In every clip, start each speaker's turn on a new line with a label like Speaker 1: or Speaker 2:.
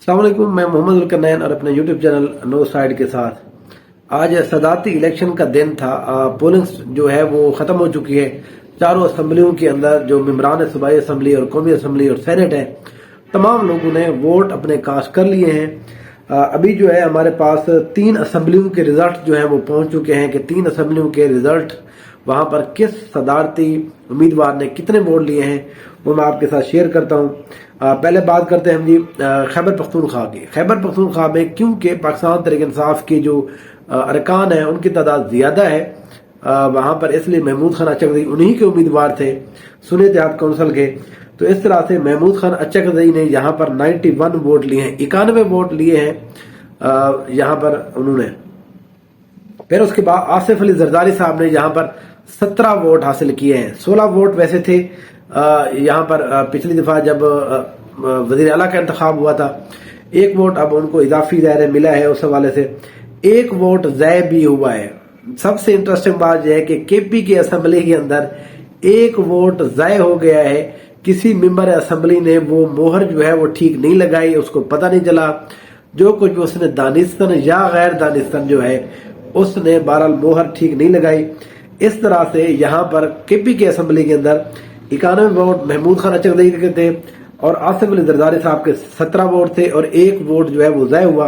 Speaker 1: अस्सलाम वालेकुम, मैं मोहम्मद जुल्करनैन और अपने यूट्यूब चैनल नो साइड के साथ। आज सदारती इलेक्शन का दिन था। पोलिंग जो है वो खत्म हो चुकी है। चारों असम्बलियों के अंदर जो मेंबरान सूबाई असम्बली और कौमी असम्बली और सेनेट है, तमाम लोगों ने वोट अपने कास्ट कर लिए हैं। अभी जो है हमारे पास 3 असम्बलियों के रिजल्ट जो है वो पहुंच चुके हैं कि 3 असम्बलियों के रिजल्ट वहां पर किस सदारती उम्मीदवार ने कितने वोट लिए हैं वो मैं आपके साथ शेयर करता हूं। पहले बात करते हैं हम जी खैबर पख्तूनख्वा की। खैबर पख्तूनख्वा में क्योंकि पाकिस्तान तहरीक इंसाफ के जो अरकान है उनकी तादाद ज्यादा है वहां पर, इसलिए महमूद खान अचकज़ई उन्हीं के उम्मीदवार थे सुन्नी इत्तेहाद काउंसिल के। तो इस तरह से महमूद खान अचकज़ई ने यहाँ पर 91 वोट लिए हैं, 91 वोट लिए हैं यहाँ पर उन्होंने। फिर उसके बाद आसिफ अली जरदारी साहब ने यहाँ पर 17 वोट हासिल किए हैं। 16 वोट वैसे थे यहाँ पर पिछली दफा जब वजीर आला का इंतखाब हुआ था। 1 वोट अब उनको इजाफी दायरे मिला है, उस हवाले से 1 वोट ज़ाय भी हुआ है। सबसे इंटरेस्टिंग बात यह है कि केपी की असम्बली के अंदर 1 वोट ज़ाय हो गया है। किसी मेंबर असम्बली ने वो मोहर जो है वो ठीक नहीं लगाई, उसको पता नहीं चला। जो कुछ भी उसने दानिस्तन या गैर दानिस्तन जो है उसने बहरहाल मोहर ठीक नहीं लगाई। इस तरह से यहाँ पर केपी की असम्बली के अंदर 91 वोट महमूद खान अचकज़ई के थे और आसिफ अली जरदारी साहब के 17 वोट थे और 1 वोट जो है वो ज़ाय हुआ।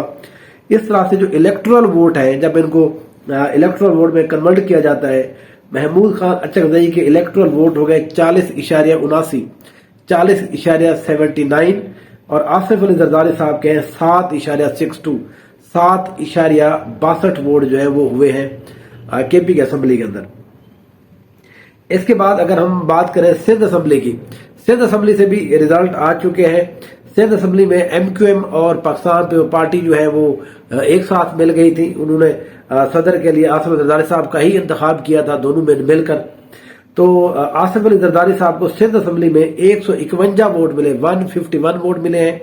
Speaker 1: इस तरह से जो इलेक्टोरल वोट है, जब इनको इलेक्टोरल वोट में कन्वर्ट किया जाता है, महमूद खान अचकज़ई के इलेक्टोरल वोट हो गए 40.79, 40.79 और आसिफ अली जरदारी साहब के हैं 7.62, 7.62 वोट जो है वो हुए हैं केपी की असम्बली के अंदर। इसके बाद अगर हम बात करें सिंध असम्बली की, सिंध असम्बली से भी रिजल्ट आ चुके हैं। सिंध असम्बली में एमक्यूएम और पाकिस्तान पीपल्स पार्टी जो है वो एक साथ मिल गई थी। उन्होंने सदर के लिए आसिफ अली जरदारी साहब का ही इंतखाब किया था, दोनों में मिलकर। तो आसिफ अली जरदारी साहब को सिंध असम्बली में 151 वोट मिले, 151 वोट मिले हैं।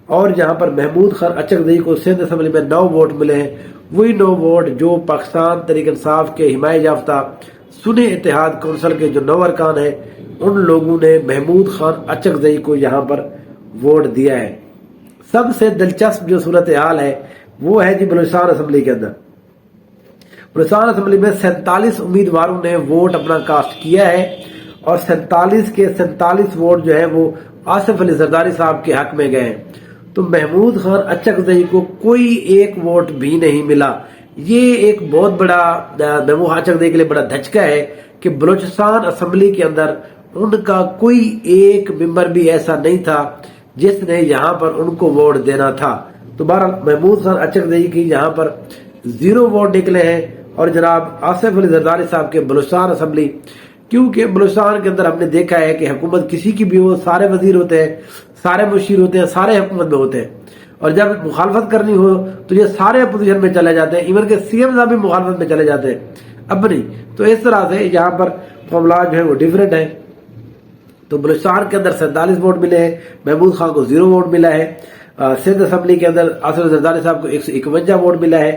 Speaker 1: और जहां पर महमूद खान अचकज़ई को सिंध असम्बली में 9 वोट मिले हैं, वही 9 वोट जो पाकिस्तान तहरीक इंसाफ के हिमायत याफ्ता सुन्नी इत्तेहाद काउंसिल के जो 9 अरकान है उन लोगों ने महमूद खान अचकज़ई को यहाँ पर वोट दिया है। सबसे दिलचस्प जो सूरत हाल है वो है जी बलूचिस्तान असम्बली के अंदर। बलूचिस्तान असम्बली में 47 उम्मीदवारों ने वोट अपना कास्ट किया है और 47 के 47 वोट जो है वो आसिफ अली जरदारी साहब के हक में गए हैं। तो महमूद खान अचकज़ई को कोई 1 वोट भी नहीं मिला। ये एक बहुत बड़ा महमूद अचकज़ई के लिए बड़ा धचका है कि बलूचिस्तान असम्बली के अंदर उनका कोई एक मेंबर भी ऐसा नहीं था जिसने यहाँ पर उनको वोट देना था। तो बहरहाल महमूद खान अचकज़ई की यहाँ पर 0 वोट निकले हैं। और जनाब आसिफ अली जरदारी साहब के बलूचिस्तान असम्बली, क्योंकि बलूचिस्तान के अंदर हमने देखा है कि हुकूमत किसी की भी हो, सारे वजीर होते हैं, सारे मुशीर होते हैं, सारे हुकूमत में होते हैं। और जब मुखालफत करनी हो तो ये सारे अपोजिशन में चले जाते हैं, इवन के सीएम साहब भी मुखालफत में चले जाते हैं। अब नहीं, तो इस तरह से यहाँ पर मामला जो है वो डिफरेंट है। तो बलूचिस्तान के अंदर 47 वोट मिले हैं, महमूद खान को 0 वोट मिला है। सिंध असम्बली के अंदर आसिफ अली जरदारी साहब को 151 वोट मिला है।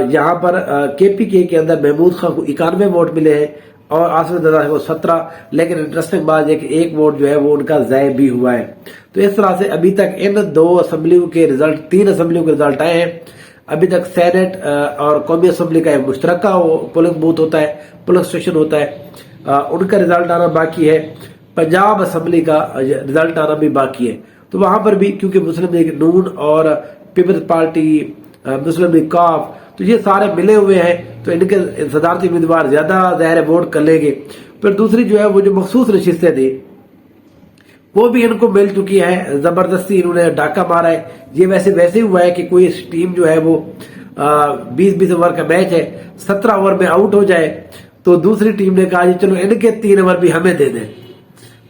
Speaker 1: यहाँ पर केपी के अंदर महमूद खान को 91 वोट मिले हैं और आसिफ अली जरदारी को 17। लेकिन इंटरेस्टिंग बात है कि 1 वोट जो है वो उनका ज़ाय भी हुआ है। तो इस तरह से अभी तक इन 2 असम्बलियों के रिजल्ट, 3 असम्बलियों के रिजल्ट आए हैं। अभी तक सेनेट और कौमी असम्बली का एक मुश्तरका पोलिंग बूथ होता है, पोलिंग स्टेशन होता है, उनका रिजल्ट आना बाकी है। पंजाब असम्बली का रिजल्ट आना भी बाकी है। तो वहां पर भी क्योंकि मुस्लिम लीग नून और पीपल्स पार्टी, मुस्लिम लीग काफ, तो ये सारे मिले हुए हैं, तो इनके सदारती उम्मीदवार ज्यादा ज़ाहिर वोट कर लेंगे। फिर दूसरी जो है वो जो मखसूस नशिस्तें थी वो भी इनको मिल चुकी है। जबरदस्ती इन्होंने डाका मारा है। ये वैसे हुआ है कि कोई टीम जो है वो 20-20 ओवर का मैच है, 17 ओवर में आउट हो जाए तो दूसरी टीम ने कहा चलो इनके 3 ओवर भी हमें दे दें।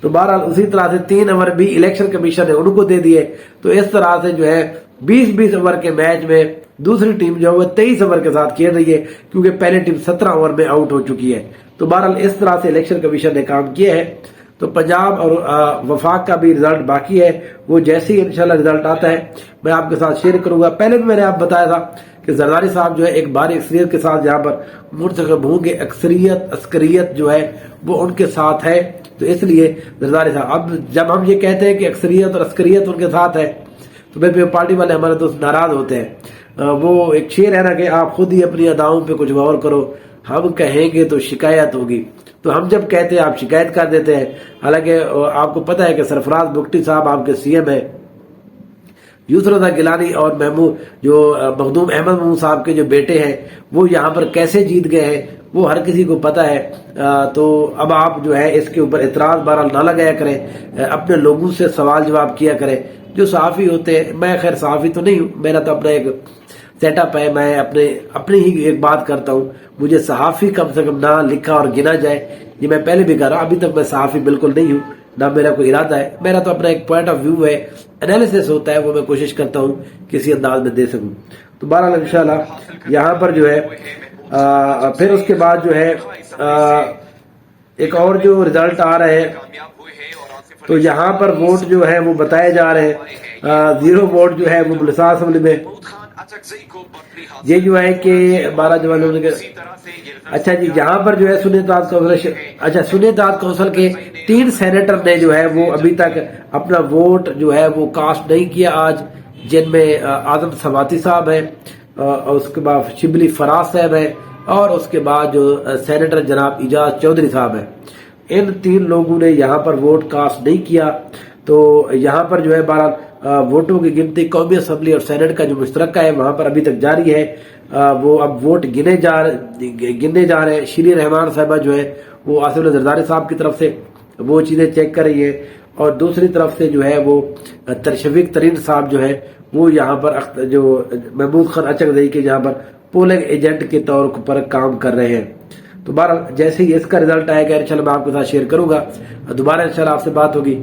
Speaker 1: तो बहरहाल उसी तरह से 3 ओवर भी इलेक्शन कमीशन ने उनको दे दिए। तो इस तरह से जो है 20-20 ओवर के मैच में दूसरी टीम जो है वो 23 ओवर के साथ खेल रही है, क्योंकि पहली टीम 17 ओवर में आउट हो चुकी है। तो बहरहाल इस तरह से इलेक्शन कमीशन ने काम किया है। तो पंजाब और वफाक का भी रिजल्ट बाकी है, वो जैसे ही इंशाल्लाह रिजल्ट आता है मैं आपके साथ शेयर करूंगा। पहले भी मैंने आप बताया था कि जरदारी साहब जो है एक भारी अक्सरियत के साथ यहाँ पर मुंतखब होंगे। अक्सरियत अस्करियत जो है वो उनके साथ है, तो इसलिए जरदारी साहब, अब जब हम ये कहते हैं कि अक्सरियत और अस्करियत उनके साथ है, تو پھر پارٹی والے ہمارے دوست ناراض ہوتے ہیں۔ وہ ایک شعر ہے نا کہ آپ خود ہی اپنی اداؤں پہ کچھ غور کرو، ہم کہیں گے تو شکایت ہوگی۔ تو ہم جب کہتے ہیں آپ شکایت کر دیتے ہیں، حالانکہ آپ کو پتہ ہے کہ سرفراز بگٹی صاحب آپ کے سی ایم ہیں، یسر رضا گیلانی اور مخدوم احمد محمود صاحب کے جو بیٹے ہیں وہ یہاں پر کیسے جیت گئے ہیں وہ ہر کسی کو پتہ ہے۔ تو اب آپ جو ہے اس کے اوپر اعتراض بہرحال نہ لگایا کریں، اپنے لوگوں سے سوال جواب کیا کریں۔ جو صحافی ہوتے ہیں، میں خیر صحافی تو نہیں ہوں، میرا تو اپنا ایک سیٹ اپ ہے، میں اپنی ہی ایک بات کرتا ہوں، مجھے صحافی کم سے کم نہ لکھا اور گنا جائے۔ یہ میں پہلے بھی کہہ رہا ہوں، ابھی تک میں صحافی بالکل نہیں ہوں، نہ میرا کوئی ارادہ ہے، میرا تو اپنا ایک پوائنٹ آف ویو ہے، انالیسس ہوتا ہے، وہ میں کوشش کرتا ہوں کسی انداز میں دے سکوں۔ تو بہرحال انشاءاللہ یہاں پر جو ہے پھر اس کے بعد جو ہے ایک اور جو رزلٹ آ رہے ہیں، تو یہاں پر ووٹ جو ہے وہ بتائے جا رہے ہیں، 0 ووٹ جو ہے وہ بلوچستان اسمبلی میں، یہ جو ہے کہ 12 جوانوں نے، اچھا جی جہاں پر جو ہے سنیت کونسل کے 3 سینیٹر نے جو ہے وہ ابھی تک اپنا ووٹ جو ہے وہ کاسٹ نہیں کیا آج، جن میں اعظم سواتی صاحب ہیں، اور اس کے بعد شبلی فراز صاحب ہیں، اور اس کے بعد جو سینیٹر جناب اعجاز چودھری صاحب ہیں۔ ان 3 لوگوں نے یہاں پر ووٹ کاسٹ نہیں کیا۔ تو یہاں پر جو ہے ووٹوں کی گنتی قومی اسمبلی اور سینٹ کا جو مشترکہ ہے وہاں پر ابھی تک جاری ہے۔ وہ اب ووٹ گنے جا رہے ہیں۔ شیریں رحمان صاحبہ جو ہے وہ آصف اللہ زرداری صاحب کی طرف سے وہ چیزیں چیک کر رہی ہے، اور دوسری طرف سے جو ہے وہ ترشفیق ترین صاحب جو ہے وہ یہاں پر جو محمود خان اچکزئی کے جہاں پر پولنگ ایجنٹ کے طور پر کام کر رہے ہیں۔ تو بہرحال جیسے ہی اس کا رزلٹ آئے گا انشاءاللہ میں آپ کے ساتھ شیئر کروں گا، دوبارہ انشاءاللہ آپ سے بات ہوگی۔